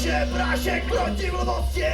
naše prášek proti blbosti!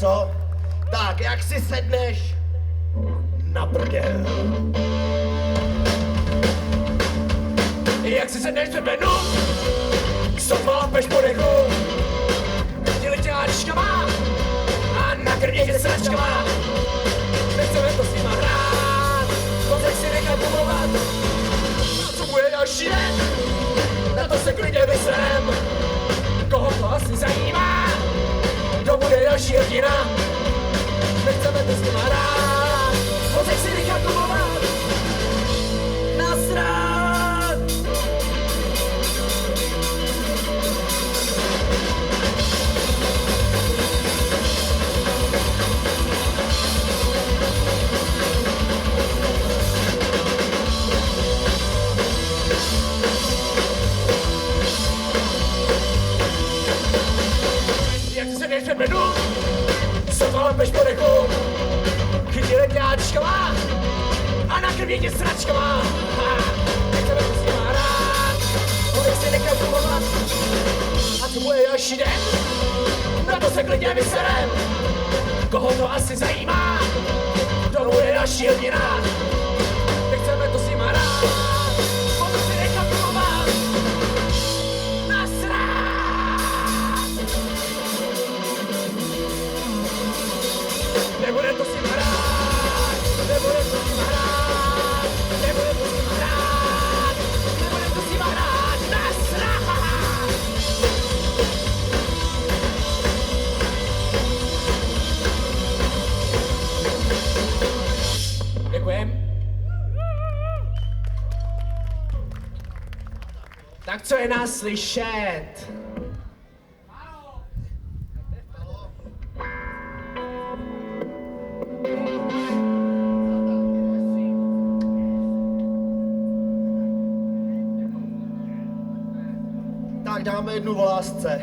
Co? Tak, jak si sedneš? Na prdel. Jak si sedneš před menu? Sotva lapeš po dechu. Děli tě háčkama a nakrmě tě sračkama. Nechceme to s nima hrát, pozech si nechat pomlouvat. A co bude další den? Na to se klidně vyserem. Koho to asi zajímá? To bude další hrdina. Nechceme to s nima hrát, pozech si nechat pomlouvat. Nasrát! Jak si sedneš před medu, sotva lepeš po dechu. Chytili tě háčkama a nakrmě tě sračkama. Nechceme to s nima hrát, hodek si nechal pomlouvat. A co bude další den? Na to se klidně vyserem. Koho to asi zajímá? To bude další hrdina. Nechceme to s nima hrát, hodek si nechal pomlouvat. Nebude to s ním hrát, nebude to s ním hrát, nebude to s ním hrát, nebude to s ním hrát, nasrát! Děkujem. Tak co je nás slyšet? Tak dáme jednu o lásce.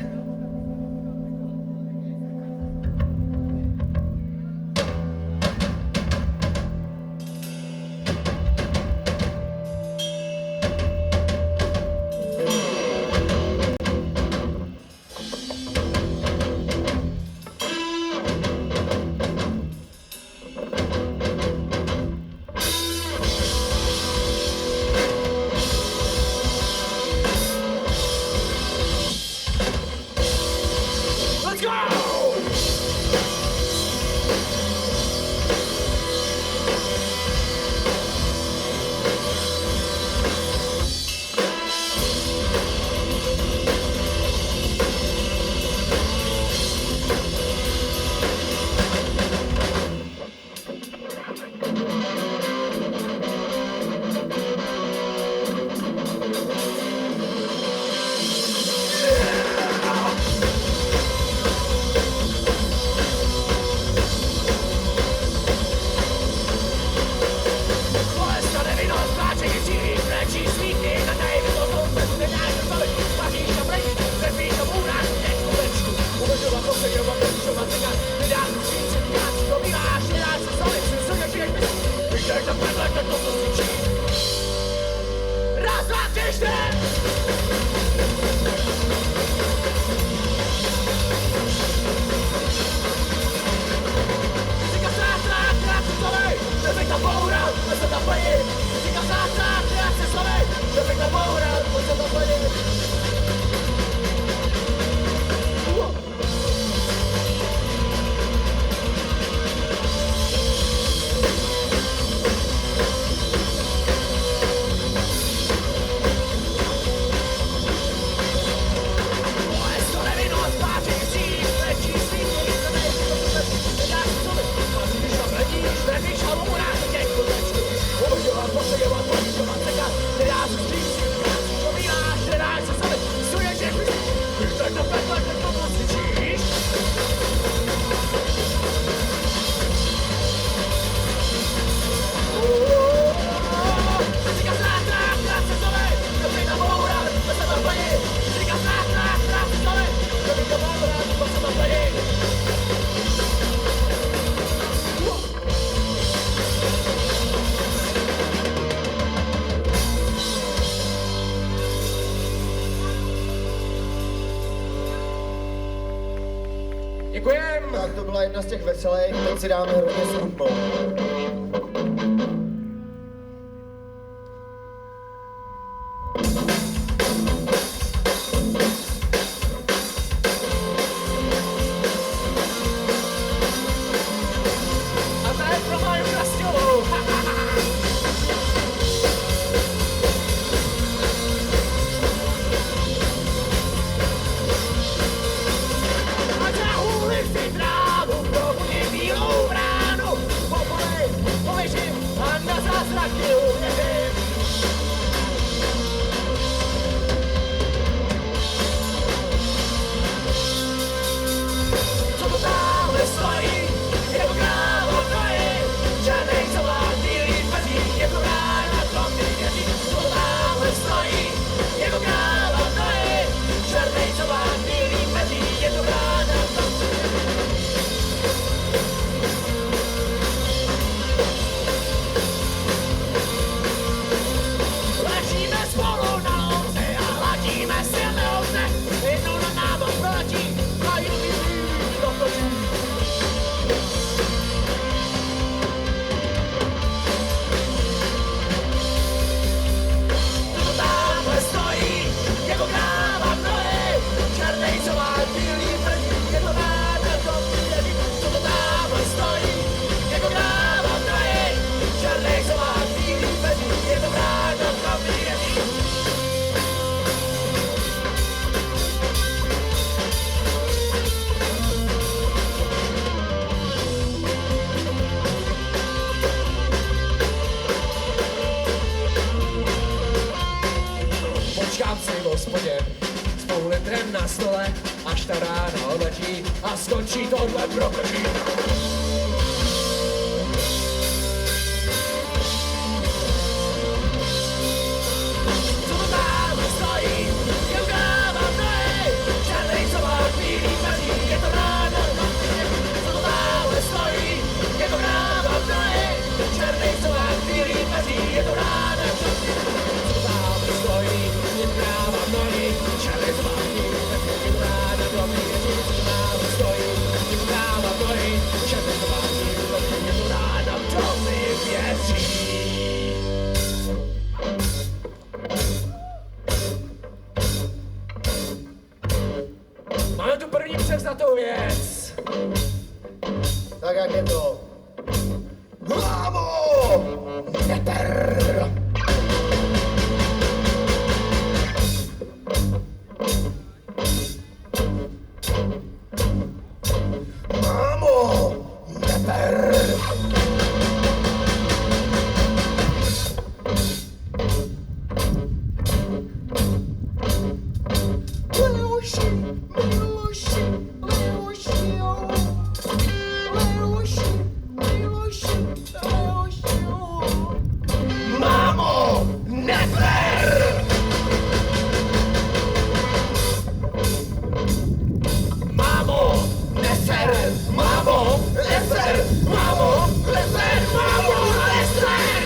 Děkujem. Tak to byla jedna z těch veselých, teď si dáme hrozně smutnou. A ta je pro Máju Krasťovou. A zahůli si trávu, probudí bílou bránu. Povolej, pověžím a na zázraky uvěřím. Co to tamhle stojí, jako kráva to je, žádnej celá bílý mezí, jako rána to mi věří. Co to tamhle stojí, jako kráva to je, žádnej celá bílý mezí, jako rána to mi věří. Ležíme spolu na louce a hladíme silné ovce, jednou na nábor proletí a jiný do točí. Co to tamhle stojí, jako kráva v nohy, černej sovák, bílý mrzí, je to ráda, to věří. Co to tamhle stojí, jako kráva v nohy, černej sovák, bílý mrzí, je to ráda, to věří. Počkám si v hospodě s půl litrem na stole, až ta rána odletí a skončí tohle prokletí. Co to tamhle stojí, je kráva v nohy, žádnej sovák, bílý mrzí, je to rána, co to tamhle stojí, je to kráva v nohy, žádnej sovák, bílý mrzí, je to rána, co to tamhle stojí, je kráva v nohy, žádnej sovák, bílý mrzí, je to rána, to mi věří. Co to tamhle stojí, je kráva v nohy, žádnej sovák, bílý mrzí, je to rána, to mi věří. Máme tu první převzatou věc. Tak jak je to? Hlavo! Neter! Mámo! Neter! Leoši, Miloši, Leoši, jo. Leoši, Miloši, Leoši, jo. Mámo! Neter! Mámo! Neser! Mámo! Neser! Mámo! Neser! Mámo! Neser!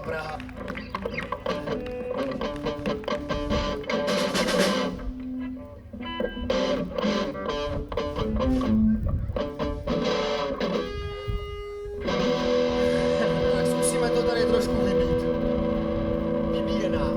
Praha. Tak zkusíme to tady trošku vybít. Vybíjená.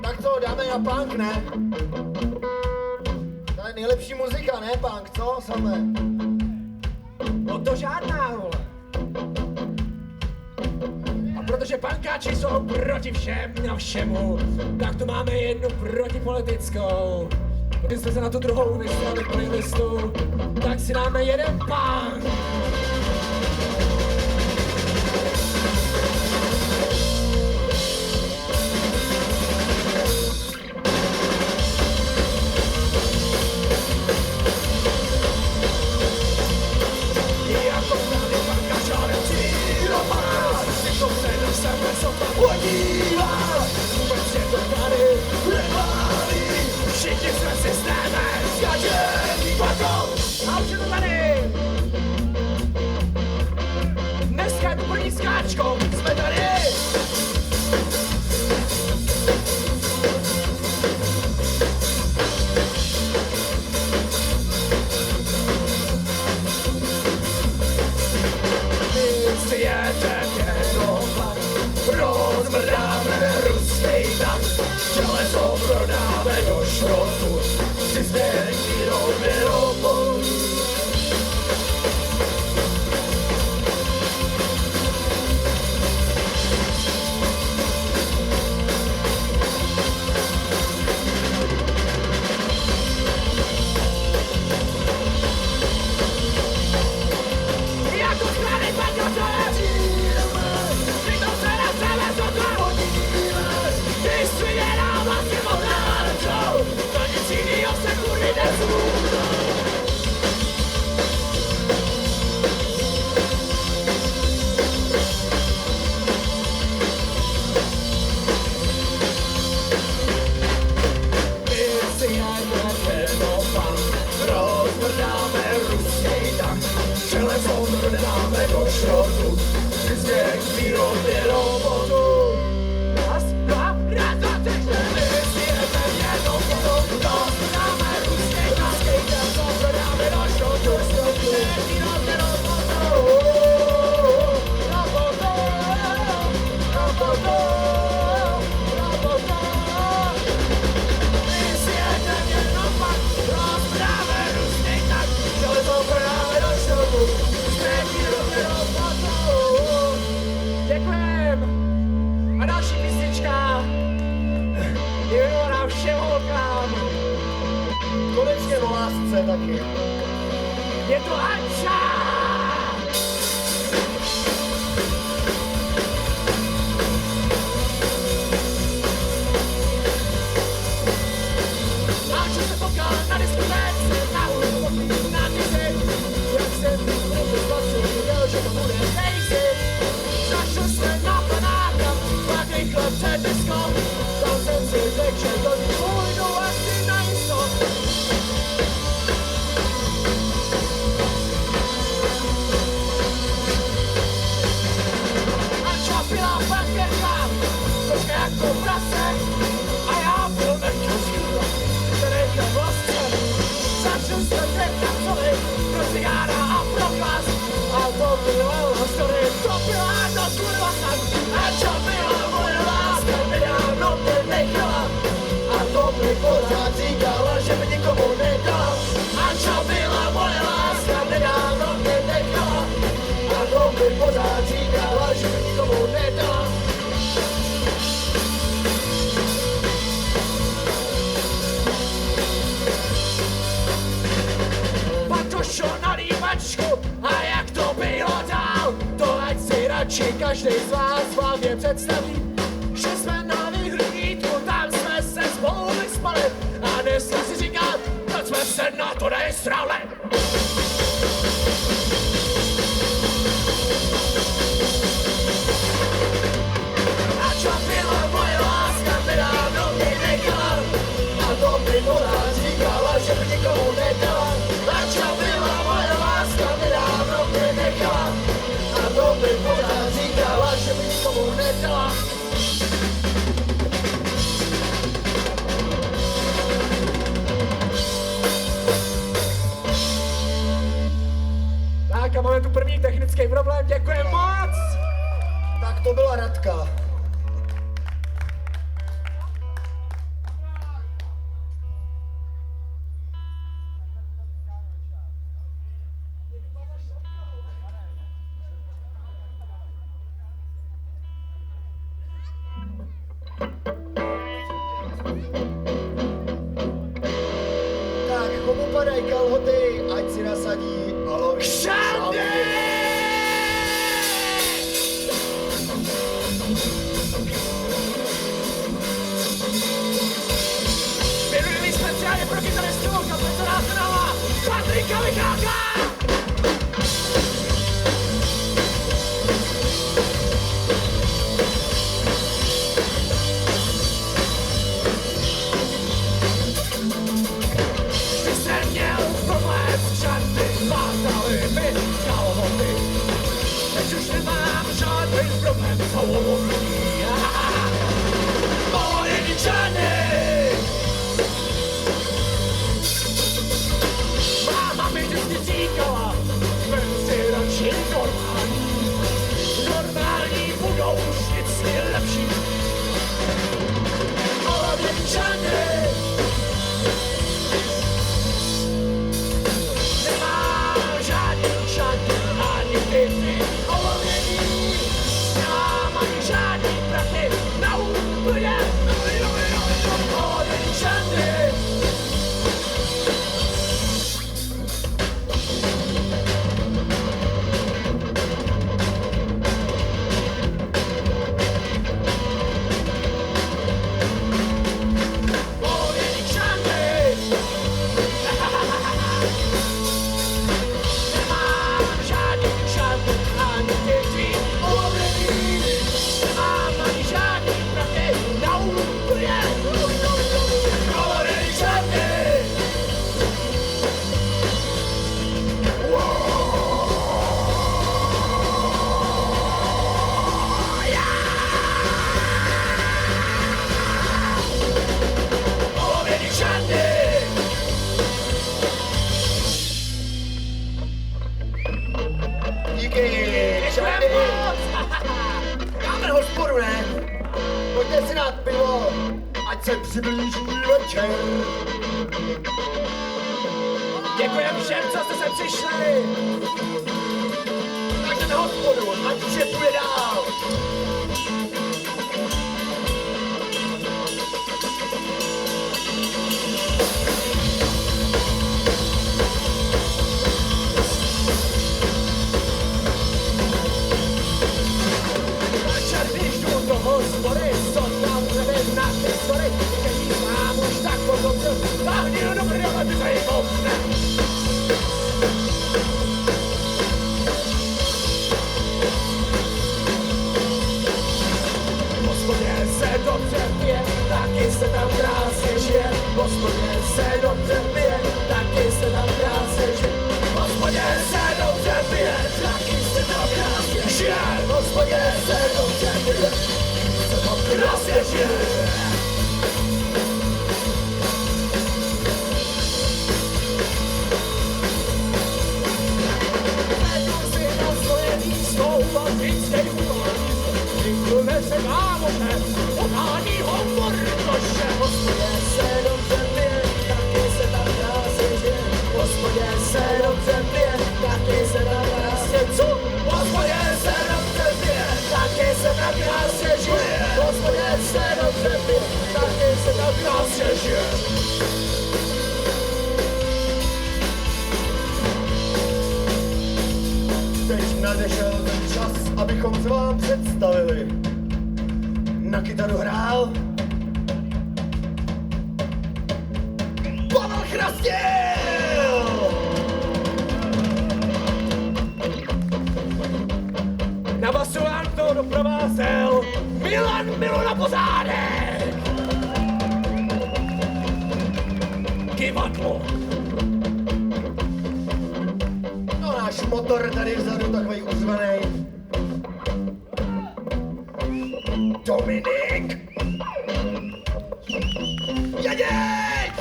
Tak co, dáme na punk, ne? To je nejlepší muzika, ne punk, co, samé? No to žádná, vole. A protože pankáči jsou proti všem a všemu, tak tu máme jednu protipolitickou. Když jsme se na tu druhou vystrali playlistu, tak si dáme jeden punk. Všichni jsme systémem zkažený kvakou. A už je to tady. Dneska je tu první skáčkou, jsme tady. My si jedeme jenom rozmrdáme lásce taky. Je to Anča! Anča se potkala na diskotéce, na hudbu, na dizi. Jak jsem to spatřil, věděl, že to bude Daisy. Zašel jsme na panáka, pak rychle před disco. Tam jsem si řekl, že to půjdu asi na jisto. Anča byla bankerka, troška jako prase. A já byl nechtěl který chtěl vlastně. Začal jsem trefkat soli pro cigára a pro klas. A to byla story, to byla dost kurva snad. Anča byla moje láska, nedávno mě nechala. A to mi pořád říkala, že mi nikomu nedala. Anča byla moje láska, nedávno mě nechala. A to mi pořád říkala, že mi nikomu nedala. Patošo na líbačku, a jak to bylo dál, to ať si radši každý z vás vám je představí. Že jsme na vyhlídku, tam jsme se spolu vyspali a dneska si říkat, proč jsme se na to nesrali. Anča byla moje láska, nedávno mě nechala. A to mi pořád říkala, že mi nikomu nedala. Anča byla moje láska, nedávno mě nechala. A to mi pořád říkala, že mi nikomu nedala. Tak a máme tu první technický problém, děkujem moc! Tak to byla Radka. Tak, komu padají kalhoty, ať si nasadí aloe. Kšandy! Věnuji speciálně pro kytaristu, kapetátora Patrika Michalka! Ty jsi měl problém s čanty, látaly mi kalhoty. Teď už nemám žádný problém s kalhoty. Moje ničany! Máma mi vždycky říkala, vem si radši normální. Normální budou vždycky lepší. Moje ničany! Nemám žádný šanty ani ty olovění. Nemám ani žádný prachy na úplně. Moje ničany! Díky, Čandy. Dáme hospodu, ne? Pojďte si dát pivo, ať se přiblíží večer. Děkujem všem, co jste sem přišli. Tak jdeme hospodu, ať vše půjde dál. se dobře pije, taky se tam krásně žije. V hospodě se dobře pije, taky se tam krásně žije. V hospodě se dobře pije, taky se tam krásně žije. V hospodě se dobře pije, se tam krásně žije. Se dávote, podání hovor troše. V hospodě se dobře pije, taky se tam krásně žije. V hospodě se dobře pije, taky se tam krásně co? V hospodě se dobře pije, taky se tam krásně žije. V hospodě se dobře pije, taky se tam krásně žije. Teď nadešel ten čas, abychom se vám představili. Na kytaru hrál Pavel Chrastil! Na basu vám to doprovázel Milan Milona Pořádek! Kivadlo! No náš motor tady vzadu takový uzvanej. Dominik! Jeděj!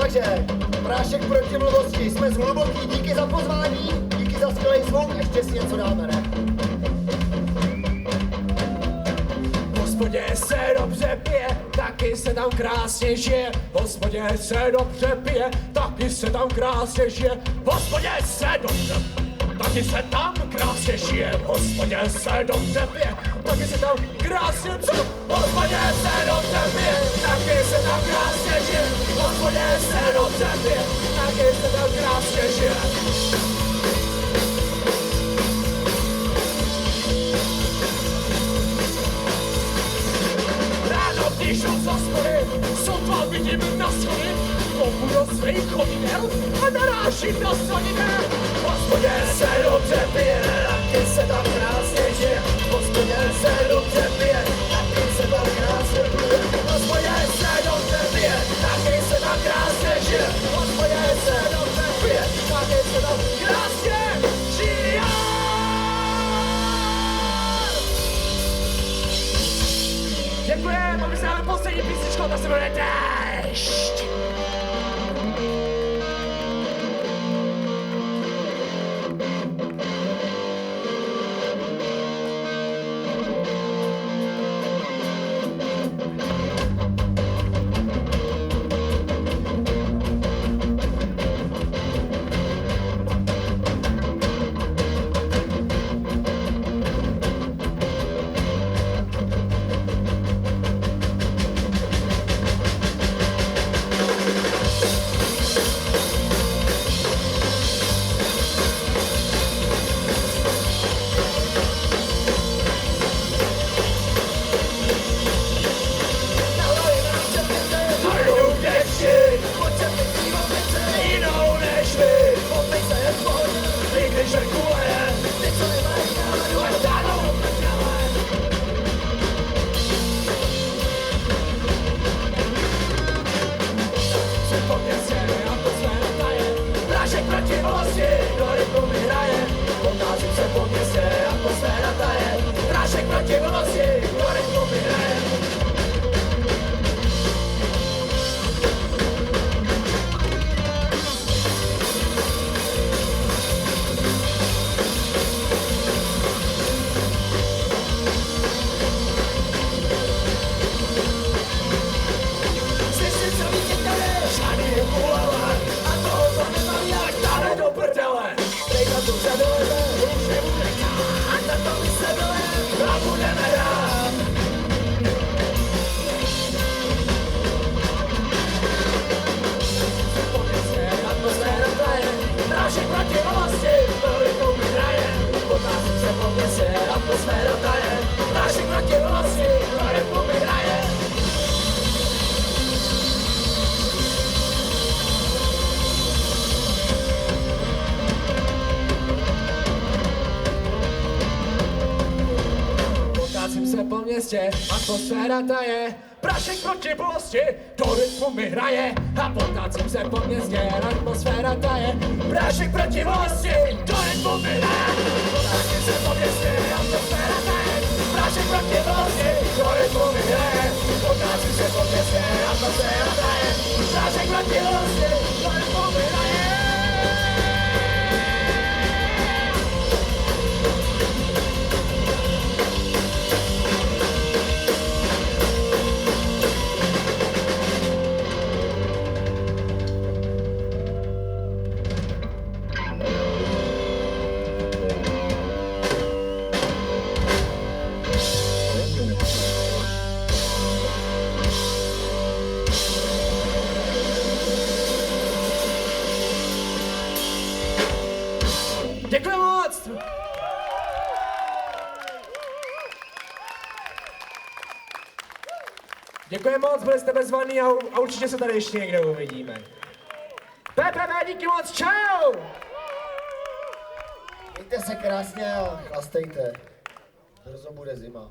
Takže, prášek proti mluvosti, jsme z hluboký, díky za pozvání, díky za skvělý zvuk, ještě si něco dáme, ne? V hospodě se dobře pije, taky se tam krásně žije. V hospodě se dobře pije, taky se tam krásně žije. V hospodě se dobře, taky se tam krásně žije. V hospodě se dobře pije, taky se tam krásně co? V hospodě se dobře pije, taky se tam krásně žije. V hospodě se dobře pije, taky se tam krásně žije. Ráno, když šel z hospody, sotva vidím na schody, komu do svých chodidel a narážím na svodidel. V hospodě se dobře pije, taky se tam krásně žije. V hospodě se dobře pije, taky se tam krásně žije. V hospodě se dobře pije, taky se tam krásně žije. V hospodě se dobře pije, taky se tam krásně žije. Děkujeme, my se dáme poslední písničku, ta se jmenuje Déšť. městě, atmosféra taje, prašek proti bolesti, do rytmu mi hraje a potácím se po městě, atmosféra taje, prašek proti bolesti, do rytmu mi hraje, potácím se po městě, atmosféra taje, prašek proti bolesti, do rytmu mi hraje, potácím se po městě, atmosféra taje, prašek proti bolesti, do rytmu mi hraje. Děkuji moc! Děkuji moc, byli jste bezvaný a určitě se tady ještě někde uvidíme. PPV, díky moc, čau! Mějte se krásně a chlastejte. Brzo bude zima.